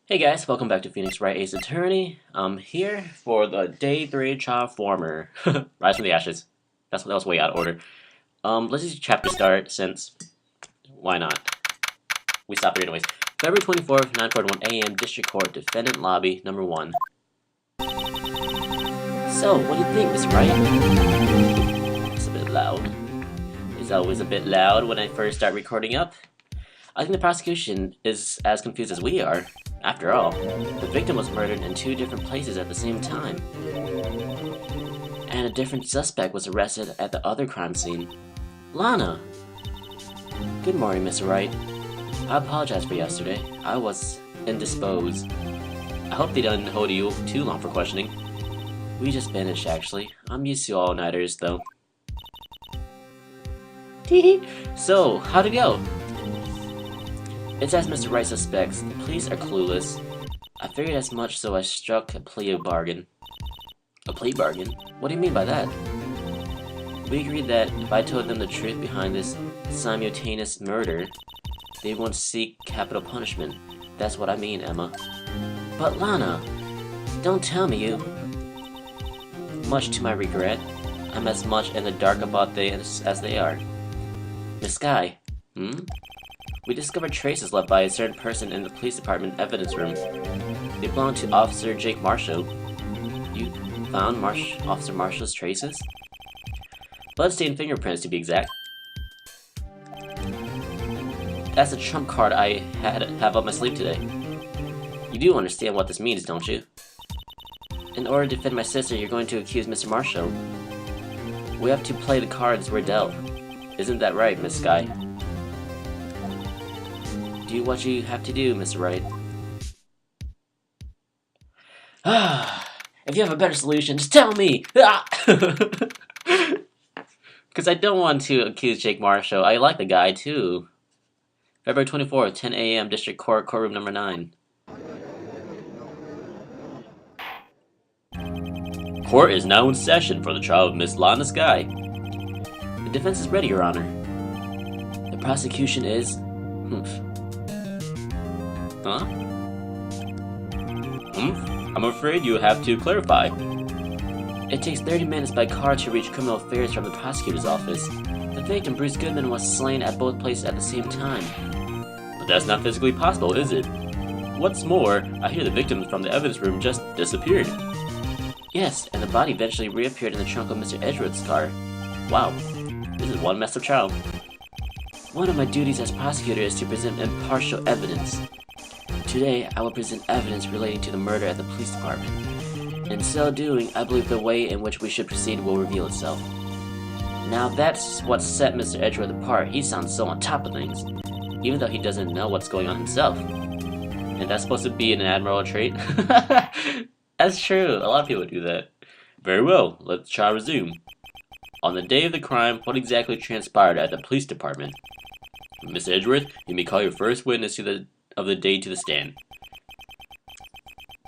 Hey guys, welcome back to Phoenix Wright Ace Attorney. I'm here for the Day 3 Transformer. Rise from the Ashes. That was way out of order. Let's just chapter start since why not? We stopped there anyways. February 24th, 9:41 a.m. District Court, Defendant Lobby, number 1. So, what do you think, Miss Wright? It's a bit loud. It's always a bit loud when I first start recording up. I think the prosecution is as confused as we are. After all, the victim was murdered in 2 different places at the same time. And a different suspect was arrested at the other crime scene. Lana! Good morning, Miss Wright. I apologize for yesterday. I was indisposed. I hope they didn't hold you too long for questioning. We just finished, actually. I'm used to all-nighters, though. So, how'd it go? It's as Mr. Wright suspects. The police are clueless. I figured as much, so I struck a plea bargain. A plea bargain? What do you mean by that? We agreed that if I told them the truth behind this simultaneous murder, they won't seek capital punishment. That's what I mean, Emma. But Lana, don't tell me you... Much to my regret, I'm as much in the dark about this as they are. Miss Sky, We discovered traces left by a certain person in the police department evidence room. They belong to Officer Jake Marshall. You found Officer Marshall's traces? Bloodstained fingerprints, to be exact. That's the trump card I have up my sleeve today. You do understand what this means, don't you? In order to defend my sister, you're going to accuse Mr. Marshall. We have to play the cards we're dealt. Isn't that right, Miss Sky? Do what you have to do, Mr. Wright. If you have a better solution, just tell me! Because I don't want to accuse Jake Marshall. I like the guy, too. February 24th, 10 a.m., District Court, courtroom number 9. Court is now in session for the trial of Miss Lana Sky. The defense is ready, Your Honor. The prosecution is... Huh? I'm afraid you have to clarify. It takes 30 minutes by car to reach criminal affairs from the prosecutor's office. The victim, Bruce Goodman, was slain at both places at the same time. But that's not physically possible, is it? What's more, I hear the victim from the evidence room just disappeared. Yes, and the body eventually reappeared in the trunk of Mr. Edgeworth's car. Wow, this is one messed up trial. One of my duties as prosecutor is to present impartial evidence. Today, I will present evidence relating to the murder at the police department. In so doing, I believe the way in which we should proceed will reveal itself. Now that's what set Mr. Edgeworth apart. He sounds so on top of things, even though he doesn't know what's going on himself. And that's supposed to be an admirable trait? That's true, a lot of people do that. Very well, let's try resume. On the day of the crime, what exactly transpired at the police department? Miss Edgeworth, you may call your first witness of the day to the stand.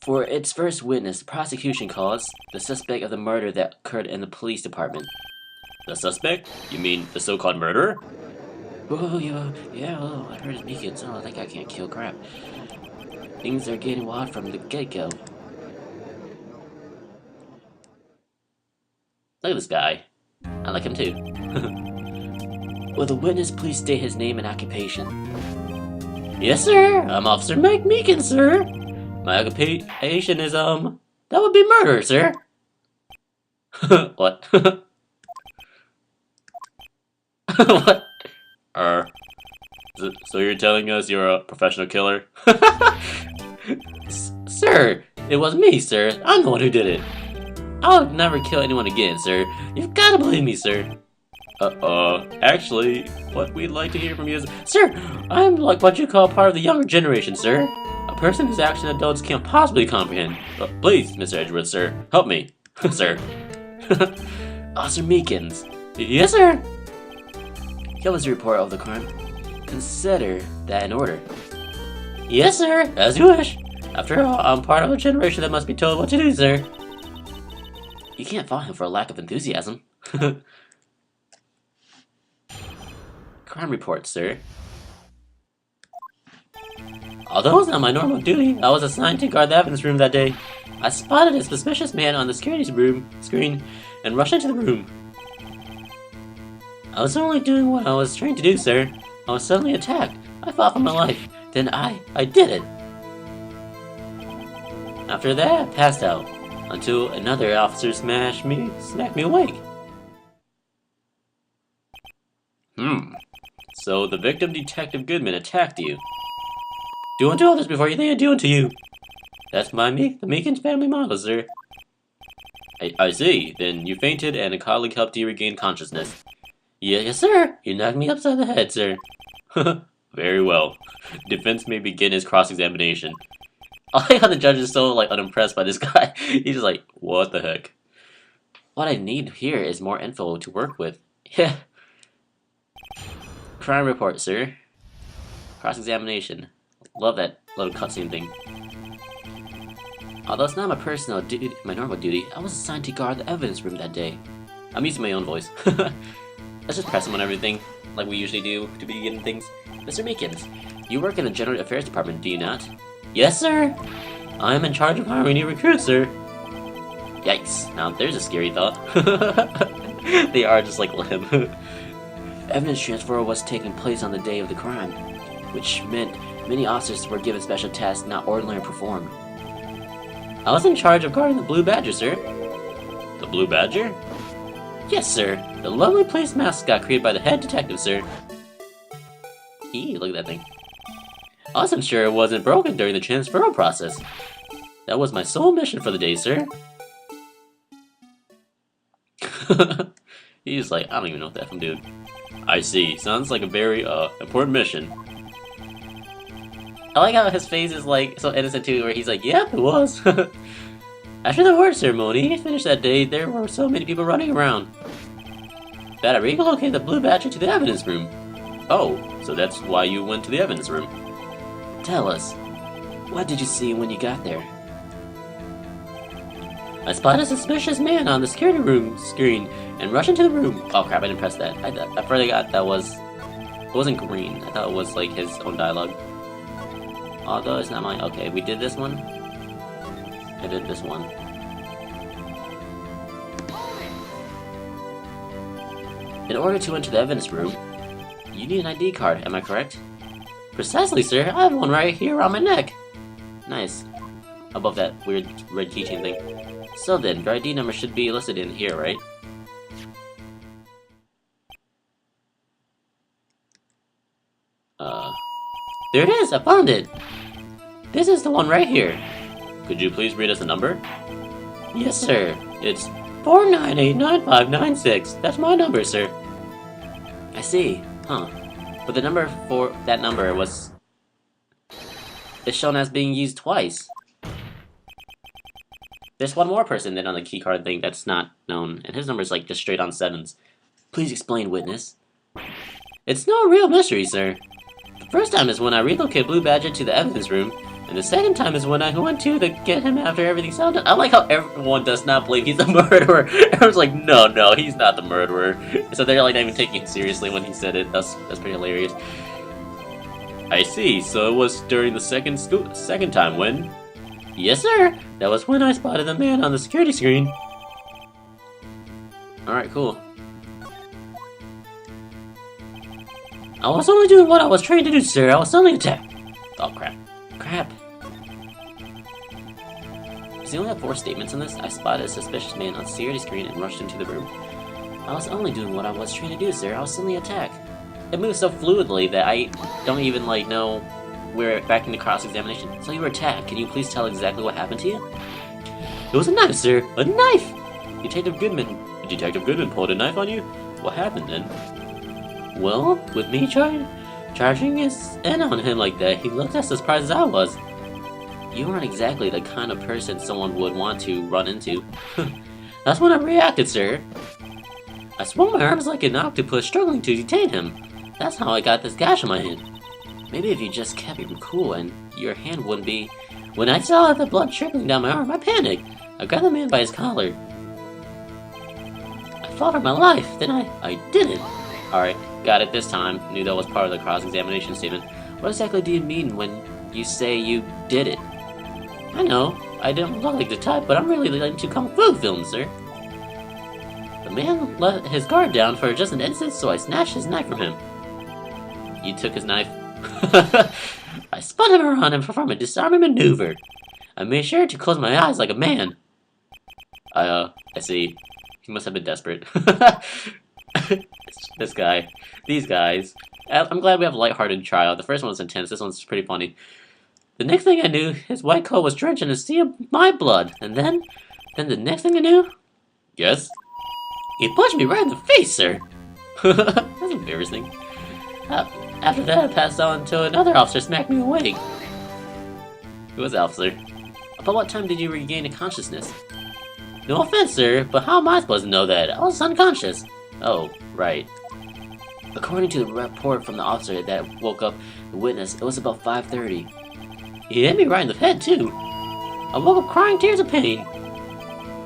For its first witness, the prosecution calls the suspect of the murder that occurred in the police department. The suspect? You mean the so-called murderer? Oh, yeah, I heard it's Meek. Oh, that guy can't kill crap. Things are getting wild from the get-go. Look at this guy. I like him too. Will the witness please state his name and occupation? Yes, sir. I'm Officer Meek, sir. My occupation is, that would be murder, sir. What? What? So you're telling us you're a professional killer? Sir, it was me, sir. I'm the one who did it. I'll never kill anyone again, sir. You've got to believe me, sir. Actually, what we'd like to hear from you is... Sir, I'm like what you call part of the younger generation, sir. A person whose action adults can't possibly comprehend. Please, Mr. Edgeworth, sir, help me. Sir. Officer Meekins. Yes, sir. Give us a report of the crime. Consider that in order. Yes, sir, as you wish. After all, I'm part of a generation that must be told what to do, sir. You can't fault him for a lack of enthusiasm. Crime report, sir. Although it was not my normal duty, I was assigned to guard the evidence room that day. I spotted a suspicious man on the security room screen and rushed into the room. I was only doing what I was trained to do, sir. I was suddenly attacked. I fought for my life. Then I did it. After that, I passed out until another officer smacked me awake. So the victim, Detective Goodman, attacked you. Do unto others before you think I do unto you. That's my Meek, the Meekins family motto, sir. I see. Then you fainted and a colleague helped you regain consciousness. Yes, sir. You knocked me upside the head, sir. Very well. Defense may begin his cross-examination. I like how the judge is so, unimpressed by this guy. He's just like, what the heck? What I need here is more info to work with. Yeah. Crime report, sir. Cross-examination. Love that little cutscene thing. Although it's not my normal duty, I was assigned to guard the evidence room that day. I'm using my own voice. Let's just press him on everything, like we usually do to begin things. Mr. Meekins, you work in the General Affairs Department, do you not? Yes, sir! I am in charge of hiring new recruits, sir. Yikes, now there's a scary thought. They are just like him. Evidence transfer was taking place on the day of the crime, which meant many officers were given special tasks not ordinarily performed. I was in charge of guarding the Blue Badger, sir. The Blue Badger? Yes, sir. The lovely place mascot created by the head detective, sir. Look at that thing. I wasn't sure it wasn't broken during the transferal process. That was my sole mission for the day, sir. He's like, I don't even know what that from, dude. I see. Sounds like a very, important mission. I like how his face is, so innocent, too, where he's like, yep, it was. After the award ceremony finished that day, there were so many people running around that I relocated the Blue Badger to the evidence room. Oh, so that's why you went to the evidence room. Tell us, what did you see when you got there? I spotted a suspicious man on the security room screen and rushed into the room. Oh crap, I didn't press that. I forgot that was... It wasn't green. I thought it was like his own dialogue. Although it's not mine. Okay, we did this one. I did this one. In order to enter the evidence room, you need an ID card, am I correct? Precisely, sir. I have one right here around my neck. Nice. Above that weird red keychain thing. So then, your ID number should be listed in here, right? There it is! I found it! This is the one right here. Could you please read us the number? Yes, sir. It's 4989596. That's my number, sir. I see. Huh. But the number for that number was... It's shown as being used twice. There's one more person then on the keycard thing that's not known, and his number's just straight on sevens. Please explain, witness. It's no real mystery, sir. The first time is when I relocated Blue Badger to the evidence room, and the second time is when I went to get him after everything's done. I like how everyone does not believe he's a murderer. Everyone's like, no, he's not the murderer. So they're not even taking it seriously when he said it. That's pretty hilarious. I see. So it was during the second time when... Yes, sir. That was when I spotted the man on the security screen. Alright, cool. I was only doing what I was trained to do, sir. I was suddenly attacked. Oh, crap. Does he only have 4 statements in this? I spotted a suspicious man on the security screen and rushed into the room. I was only doing what I was trained to do, sir. I was suddenly attacked. It moves so fluidly that I don't even, know we're back into cross-examination. So you were attacked. Can you please tell exactly what happened to you? It was a knife, sir. A knife! Detective Goodman pulled a knife on you? What happened then? Well, with me charging his in on him like that, he looked as surprised as I was. You aren't exactly the kind of person someone would want to run into. That's when I reacted, sir. I swung my arms like an octopus struggling to detain him. That's how I got this gash on my hand. Maybe if you just kept your cool and your hand wouldn't be... When I saw the blood trickling down my arm, I panicked. I grabbed the man by his collar. I fought for my life, then I did it. Alright, got it this time. Knew that was part of the cross-examination statement. What exactly do you mean when You say you did it. I know, I don't look like the type, but I'm really into kung fu films, sir. The man let his guard down for just an instant, so I snatched his knife from him. You took his knife? I spun him around and performed a disarming maneuver. I made sure to close my eyes like a man. I see. He must have been desperate. This guy. These guys. I'm glad we have a lighthearted trial. The first one was intense. This one's pretty funny. The next thing I knew, his white coat was drenched in a sea of my blood. And then the next thing I knew... Yes? He punched me right in the face, sir. That's embarrassing. After that, I passed on until another officer smacked me awake. Who was the officer? About what time did you regain consciousness? No offense, sir, but how am I supposed to know that? I was unconscious. Oh, right. According to the report from the officer that woke up the witness, it was about 5:30. He hit me right in the head, too. I woke up crying tears of pain.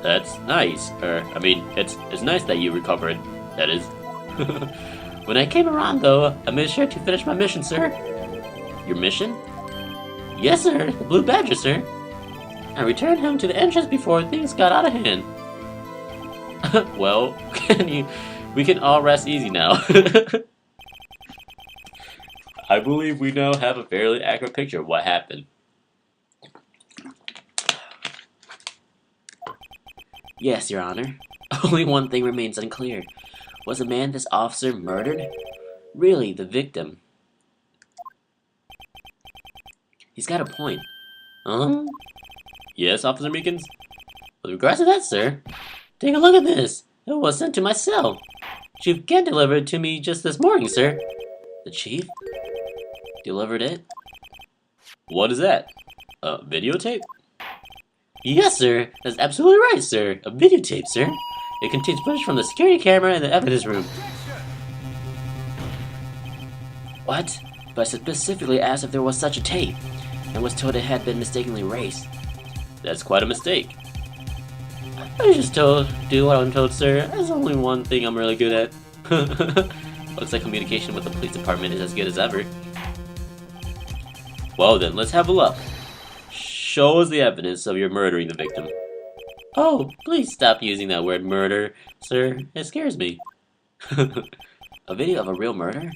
That's nice. It's nice that you recovered, that is. When I came around, though, I made sure to finish my mission, sir. Your mission? Yes, sir. The Blue Badger, sir. I returned him to the entrance before things got out of hand. Well, we can all rest easy now. I believe we now have a fairly accurate picture of what happened. Yes, Your Honor. Only one thing remains unclear. Was the man this officer murdered really the victim? He's got a point. Yes, Officer Meekins? With regards to that, sir, take a look at this. It was sent to my cell. Chief Kent delivered it to me just this morning, sir. The chief? Delivered it? What is that? A videotape? Yes, sir. That's absolutely right, sir. A videotape, sir. It contains footage from the security camera in the evidence room. What? But I specifically asked if there was such a tape, and was told it had been mistakenly erased. That's quite a mistake. I was just told to do what I'm told, sir. That's only one thing I'm really good at. Looks like communication with the police department is as good as ever. Well then, let's have a look. Show us the evidence of your murdering the victim. Oh, please stop using that word murder, sir. It scares me. A video of a real murder?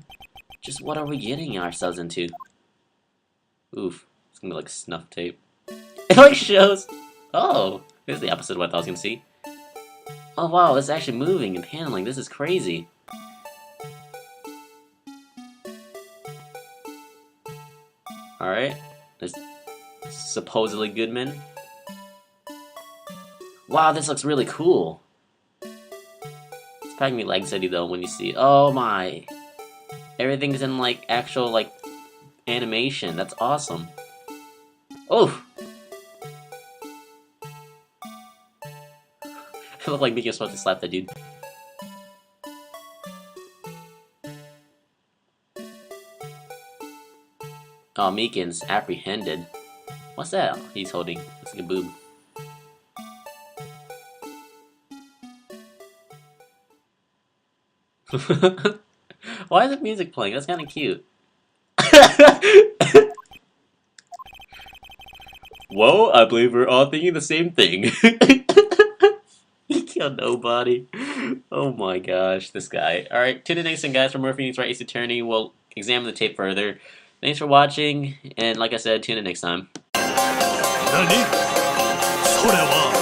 Just what are we getting ourselves into? Oof, it's gonna be like snuff tape. It like shows... Oh, here's the opposite of what I thought I was gonna see. Oh wow, it's actually moving and paneling. This is crazy. Alright, there's supposedly good men. Wow, this looks really cool. It's packing me Leg City though when you see... Oh my... Everything's in like actual like animation. That's awesome. Oh! It looked like Meek was supposed to slap that dude. Oh, Meekins apprehended. What's that he's holding? It's like a boob. Why is the music playing? That's kind of cute. Whoa, I believe we're all thinking the same thing. He killed nobody. Oh my gosh, this guy. Alright, tune in next time, guys, for more Phoenix Wright Ace Attorney. We'll examine the tape further. Thanks for watching, and like I said, tune in next time. 何？それは